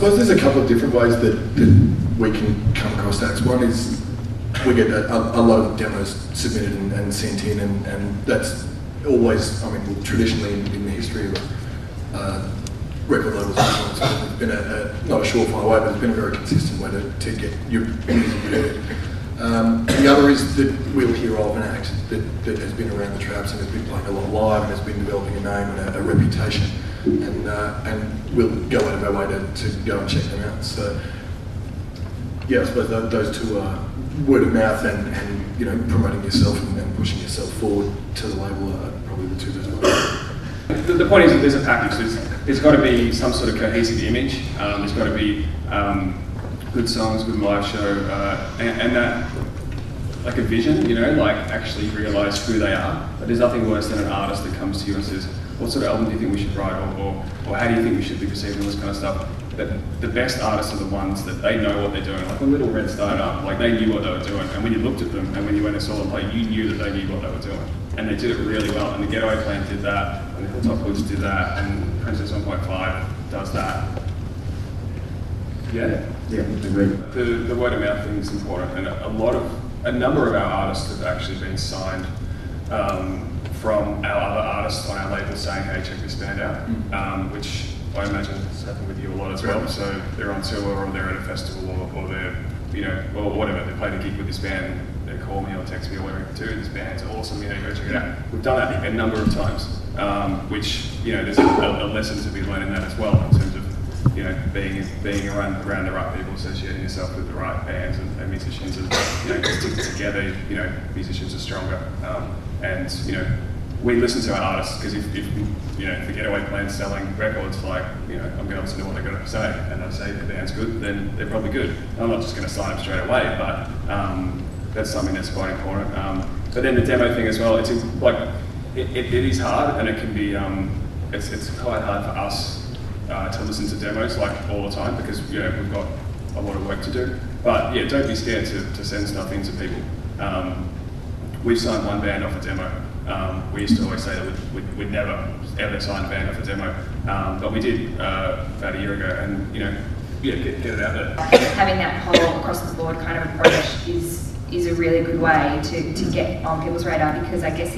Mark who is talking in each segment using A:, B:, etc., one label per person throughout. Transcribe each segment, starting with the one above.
A: suppose there's a couple of different ways that we can come across acts. One is we get a lot of demos submitted and sent in, and that's always, I mean, traditionally in the history of record labels and so on, it's been not a surefire way, but it's been a very consistent way to get your music heard. The other is that we'll hear of an act that has been around the traps and has been playing a lot live and has been developing a name and a reputation, and we'll go out of our way to go and check them out. So yeah, I suppose those two are word of mouth and you know, promoting yourself and pushing yourself forward to the label are probably the two as well.
B: The point is that there's a package. There's got to be some sort of cohesive image. There's got to be good songs, good live show, and that, like a vision, you know, like actually realise who they are. But there's nothing worse than an artist that comes to you and says, what sort of album do you think we should write, or how do you think we should be perceived, and all this kind of stuff. But the best artists are the ones that they know what they're doing. Like when Little Red started up, like they knew what they were doing, and when you looked at them and when you went and saw them play, you knew that they knew what they were doing. And they did it really well, and the Getaway Plan did that, and the Hilltop Hoods did that, and Princess 1.5 does that. Yeah?
A: Yeah, agreed.
B: The word of mouth thing is important, and a number of our artists have actually been signed from our other artists on our label saying, hey, check this band out, which I imagine has happened with you a lot as well. So they're on tour, or they're at a festival, or they're, you know, or whatever, they played a gig with this band, they call me or text me or whatever, dude, this band's awesome, you know, go check it out. We've done that a number of times, which, you know, there's a lesson to be learned in that as well, in terms of, you know, being around the right people, associating yourself with the right bands and musicians, and, you know, together, you know, musicians are stronger. And, you know, we listen to our artists, because if you know, if the Getaway Plan's selling records, like, you know, I'm going to listen to what they're going to say, and they say the band's good, then they're probably good. I'm not just going to sign them straight away, but that's something that's quite important. But then the demo thing as well, it's like, it is hard, and it can be, it's quite hard for us to listen to demos like all the time, because, you know, we've got a lot of work to do. But yeah, don't be scared to send stuff in to people. We've signed one band off a demo. We used to always say that we'd never ever sign a band off a demo, but we did about a year ago, and, you know, yeah, get it out there.
C: Having that whole across the board kind of approach is a really good way to get on people's radar, because I guess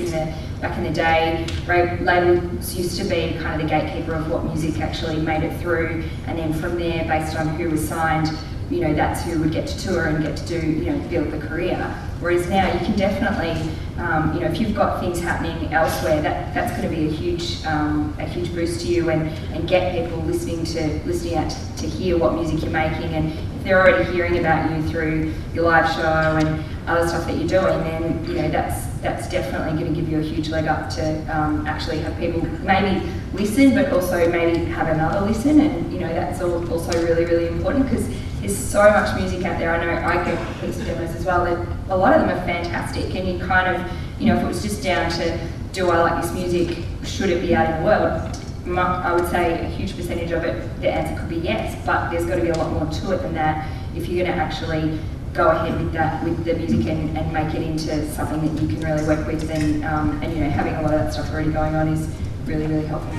C: back in the day, labels used to be kind of the gatekeeper of what music actually made it through, and then from there, based on who was signed, you know, that's who would get to tour and get to do, you know, build the career. Whereas now you can definitely, you know, if you've got things happening elsewhere, that's going to be a huge boost to you, and get people listening out to hear what music you're making. And if they're already hearing about you through your live show and other stuff that you're doing, then, you know, that's definitely going to give you a huge leg up to actually have people maybe listen, but also maybe have another listen. And, you know, that's also really, really important, because there's so much music out there. I know I get heaps of demos as well, that a lot of them are fantastic, and you kind of, you know, if it was just down to, do I like this music, should it be out in the world, I would say a huge percentage of it, the answer could be yes, but there's got to be a lot more to it than that if you're going to actually go ahead with the music and make it into something that you can really work with, and you know, having a lot of that stuff already going on is really, really helpful.